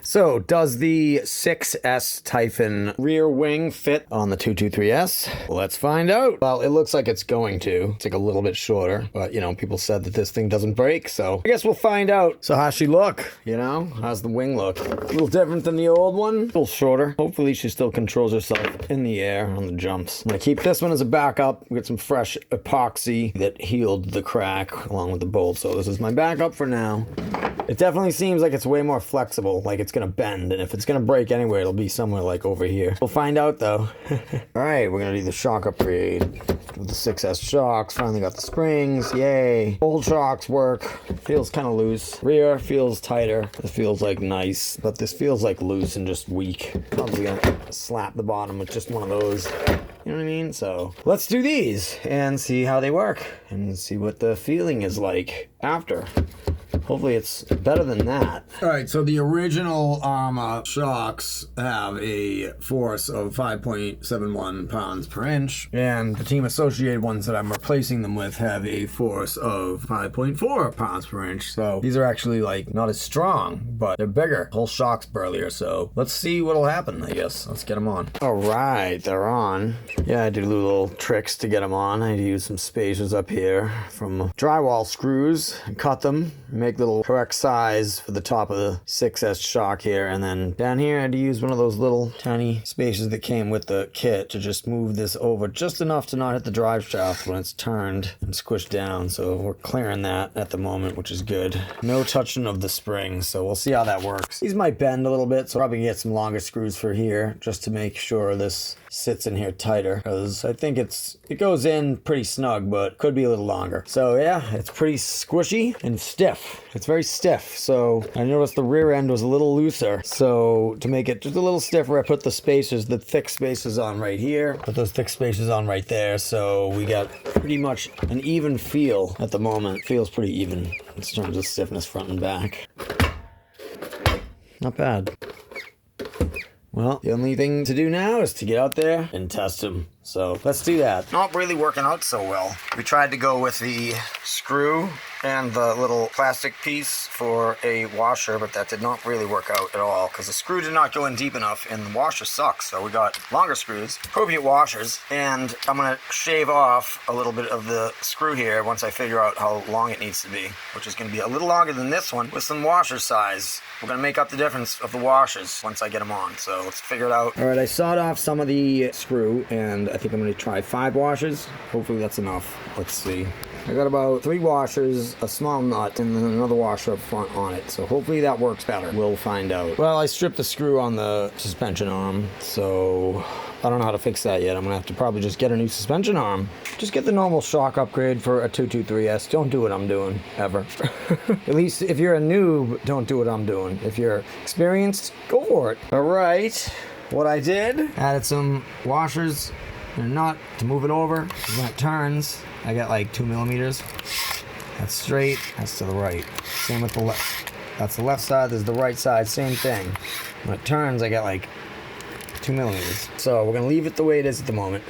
So, does the 6S Typhon rear wing fit on the 223S? Let's find out. Well, it looks like it's going to. It's like a little bit shorter, but you know, people said that this thing doesn't break, so I guess we'll find out. So how's she look? You know, how's the wing look? A little different than the old one, a little shorter. Hopefully she still controls herself in the air on the jumps. I'm gonna keep this one as a backup. Get some fresh epoxy that healed the crack along with the bolt. So this is my backup for now. It definitely seems like it's way more flexible, like it's gonna bend, and if it's gonna break anywhere, it'll be somewhere like over here. We'll find out though. All right, we're gonna do the shock upgrade with the 6S shocks. Finally got the springs, yay. Old shocks work, feels kind of loose. Rear feels tighter, this feels like nice, but this feels like loose and just weak. Probably gonna slap the bottom with just one of those. You know what I mean? So let's do these and see how they work and see what the feeling is like after. Hopefully it's better than that. All right, so the original Arrma shocks have a force of 5.71 pounds per inch, and the Team Associated ones that I'm replacing them with have a force of 5.4 pounds per inch. So these are actually like not as strong, but they're bigger. The whole shock's burlier, so let's see what'll happen, I guess. Let's get them on. All right, they're on. Yeah, I did little tricks to get them on. I had to use some spacers up here from drywall screws and cut them, make little correct size for the top of the 6S shock here, and then down here I had to use one of those little tiny spacers that came with the kit to just move this over just enough to not hit the drive shaft when it's turned and squished down. So we're clearing that at the moment, which is good. No touching of the springs, so we'll see how that works. These might bend a little bit, so probably get some longer screws for here just to make sure this sits in here tighter, because I think it goes in pretty snug, but could be a little longer. So yeah, it's pretty squishy and stiff. It's very stiff. So I noticed the rear end was a little looser. So to make it just a little stiffer, I put the spacers, the thick spacers on right here. Put those thick spacers on right there. So we got pretty much an even feel at the moment. Feels pretty even in terms of stiffness front and back. Not bad. Well, the only thing to do now is to get out there and test them. So let's do that. Not really working out so well. We tried to go with the screw and the little plastic piece for a washer, but that did not really work out at all because the screw did not go in deep enough and the washer sucks. So we got longer screws, appropriate washers, and I'm gonna shave off a little bit of the screw here once I figure out how long it needs to be, which is gonna be a little longer than this one with some washer size. We're gonna make up the difference of the washers once I get them on. So let's figure it out. All right, I sawed off some of the screw and I think I'm gonna try 5 washers. Hopefully that's enough. Let's see. I got about 3 washers, a small nut, and then another washer up front on it. So hopefully that works better. We'll find out. Well, I stripped the screw on the suspension arm, so I don't know how to fix that yet. I'm gonna have to probably just get a new suspension arm. Just get the normal shock upgrade for a 223S. Don't do what I'm doing, ever. At least if you're a noob, don't do what I'm doing. If you're experienced, go for it. All right, what I did, added some washers and a nut to move it over. When it turns, I got like 2 millimeters. That's straight, that's to the right. Same with the left. That's the left side, there's the right side, same thing. When it turns, I got like 2 millimeters. So we're gonna leave it the way it is at the moment.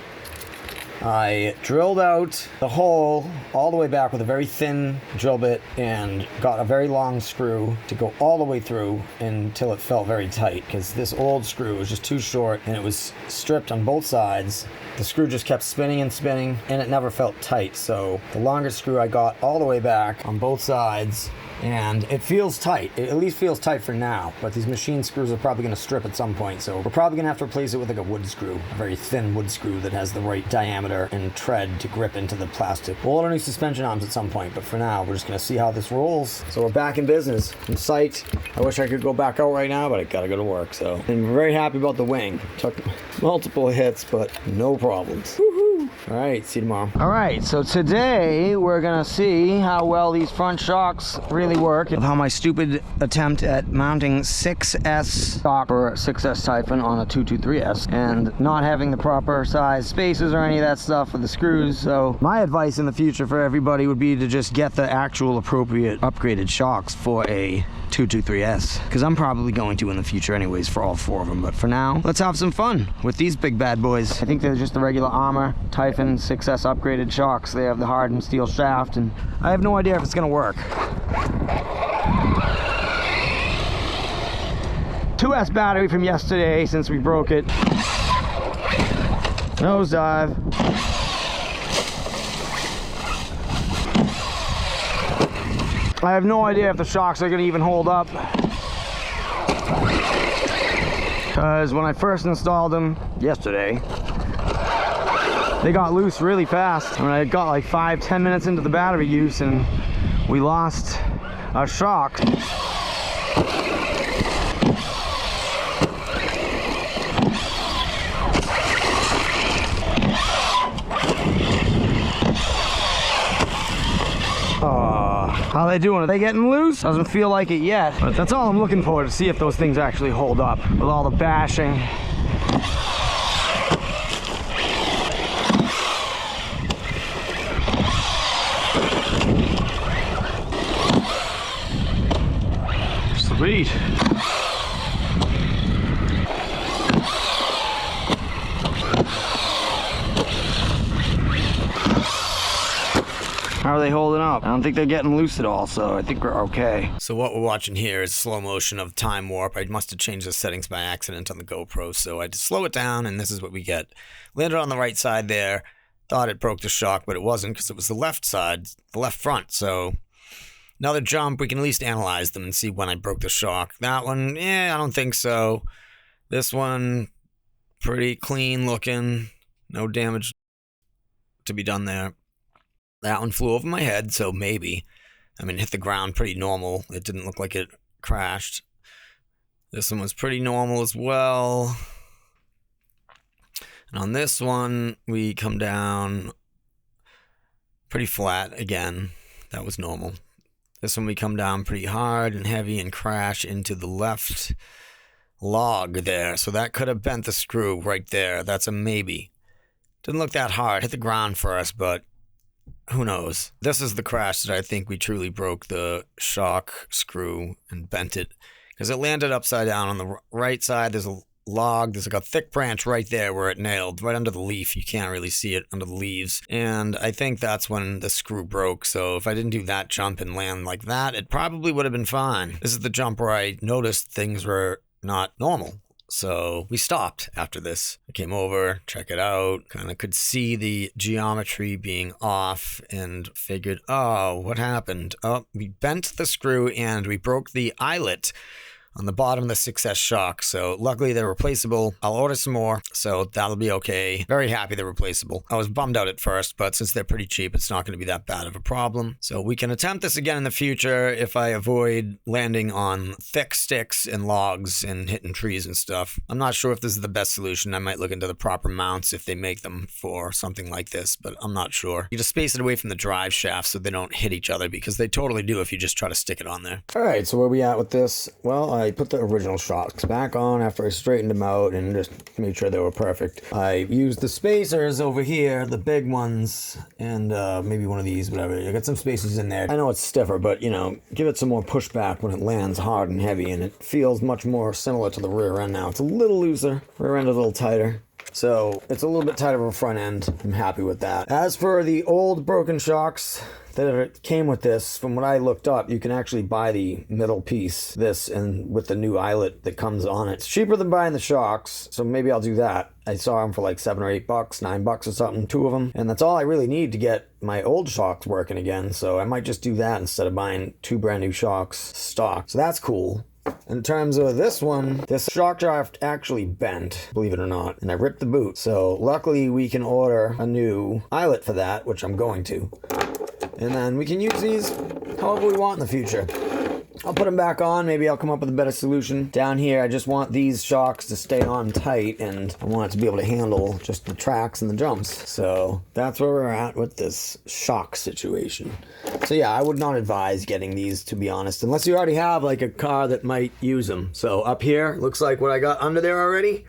I drilled out the hole all the way back with a very thin drill bit and got a very long screw to go all the way through until it felt very tight, because this old screw was just too short and it was stripped on both sides. The screw just kept spinning and spinning and it never felt tight. So the longer screw I got all the way back on both sides, and it feels tight. It at least feels tight for now, but these machine screws are probably gonna strip at some point, so we're probably gonna have to replace it with like a wood screw, a very thin wood screw that has the right diameter and tread to grip into the plastic. We'll order new suspension arms at some point, but for now, we're just gonna see how this rolls. So we're back in business. I'm psyched. I wish I could go back out right now, but I gotta go to work, so. And we're very happy about the wing. Took multiple hits, but no problems. Woohoo! All right, see you tomorrow. All right, so today we're gonna see how well these front shocks really work, and how my stupid attempt at mounting 6S shock or 6S Typhon on a 223S and not having the proper size spacers or any of that stuff for the screws. So my advice in the future for everybody would be to just get the actual appropriate upgraded shocks for a 223S, because I'm probably going to in the future anyways for all 4 of them. But for now, let's have some fun with these big bad boys. I think they're just the regular Arrma Typhon 6S upgraded shocks. They have the hardened steel shaft, and I have no idea if it's gonna work. 2S battery from yesterday since we broke it. Nosedive. I have no idea if the shocks are gonna even hold up. Because when I first installed them yesterday, they got loose really fast. I mean, I got like 5-10 minutes into the battery use and we lost a shock. How they doing? Are they getting loose? Doesn't feel like it yet, but that's all I'm looking for, to see if those things actually hold up with all the bashing. Sweet. How are they holding up? I don't think they're getting loose at all, so I think we're okay. So what we're watching here is slow motion of time warp. I must have changed the settings by accident on the GoPro, so I had to slow it down, and this is what we get. Landed on the right side there. Thought it broke the shock, but it wasn't, because it was the left side, the left front. So another jump, we can at least analyze them and see when I broke the shock. That one, I don't think so. This one, pretty clean looking. No damage to be done there. That one flew over my head, so maybe. I mean, it hit the ground pretty normal. It didn't look like it crashed. This one was pretty normal as well. And on this one, we come down pretty flat again. That was normal. This one we come down pretty hard and heavy and crash into the left log there. So that could have bent the screw right there. That's a maybe. Didn't look that hard. Hit the ground first, but who knows? This is the crash that I think we truly broke the shock screw and bent it, because it landed upside down on the right side. There's a log. There's like a thick branch right there where it nailed, right under the leaf. You can't really see it under the leaves. And I think that's when the screw broke. So if I didn't do that jump and land like that, it probably would have been fine. This is the jump where I noticed things were not normal. So we stopped after this. I came over, check it out, kind of could see the geometry being off and figured, oh, what happened? Oh, we bent the screw and we broke the eyelet on the bottom of the 6S shock. So luckily they're replaceable. I'll order some more, so that'll be okay. Very happy they're replaceable. I was bummed out at first, but since they're pretty cheap, it's not going to be that bad of a problem. So we can attempt this again in the future if I avoid landing on thick sticks and logs and hitting trees and stuff. I'm not sure if this is the best solution. I might look into the proper mounts if they make them for something like this, but I'm not sure. You just space it away from the drive shaft so they don't hit each other, because they totally do if you just try to stick it on there. All right, so where are we at with this? Well, I put the original shocks back on after I straightened them out and just made sure they were perfect. I used the spacers over here, the big ones, and maybe one of these, whatever. I got some spacers in there. I know it's stiffer, but, you know, give it some more pushback when it lands hard and heavy, and it feels much more similar to the rear end now. It's a little looser, rear end a little tighter. So it's a little bit tighter of a front end. I'm happy with that. As for the old broken shocks that came with this, from what I looked up, you can actually buy the middle piece, this, and with the new eyelet that comes on it. It's cheaper than buying the shocks, so maybe I'll do that. I saw them for like $7 or $8, $9 or something, 2 of them, and that's all I really need to get my old shocks working again, so I might just do that instead of buying 2 brand new shocks stock. So that's cool. In terms of this one, this shock shaft actually bent, believe it or not, and I ripped the boot. So luckily we can order a new eyelet for that, which I'm going to. And then we can use these however we want in the future. I'll put them back on. Maybe I'll come up with a better solution. Down here, I just want these shocks to stay on tight, and I want it to be able to handle just the tracks and the jumps. So that's where we're at with this shock situation. So yeah, I would not advise getting these, to be honest, unless you already have like a car that might use them. So up here, looks like what I got under there already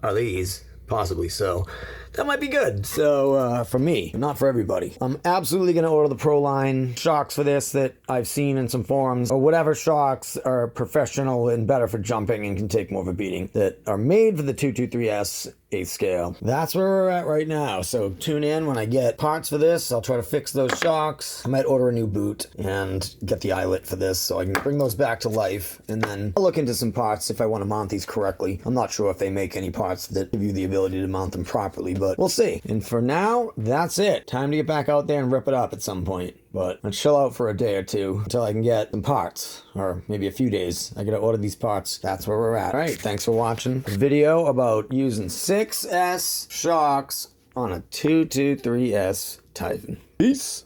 are these, possibly so. that might be good. So for me, not for everybody. I'm absolutely going to order the Proline shocks for this that I've seen in some forums, or whatever shocks are professional and better for jumping and can take more of a beating, that are made for the 223S 8th scale. That's where we're at right now. So tune in when I get parts for this. I'll try to fix those shocks. I might order a new boot and get the eyelet for this so I can bring those back to life. And then I'll look into some parts if I want to mount these correctly. I'm not sure if they make any parts that give you the ability to mount them properly, but we'll see. And for now, that's it. Time to get back out there and rip it up at some point. But I'll chill out for a day or two until I can get some parts, or maybe a few days. I gotta order these parts. That's where we're at. All right, thanks for watching the video about using 6S shocks on a 223S Typhon. Peace.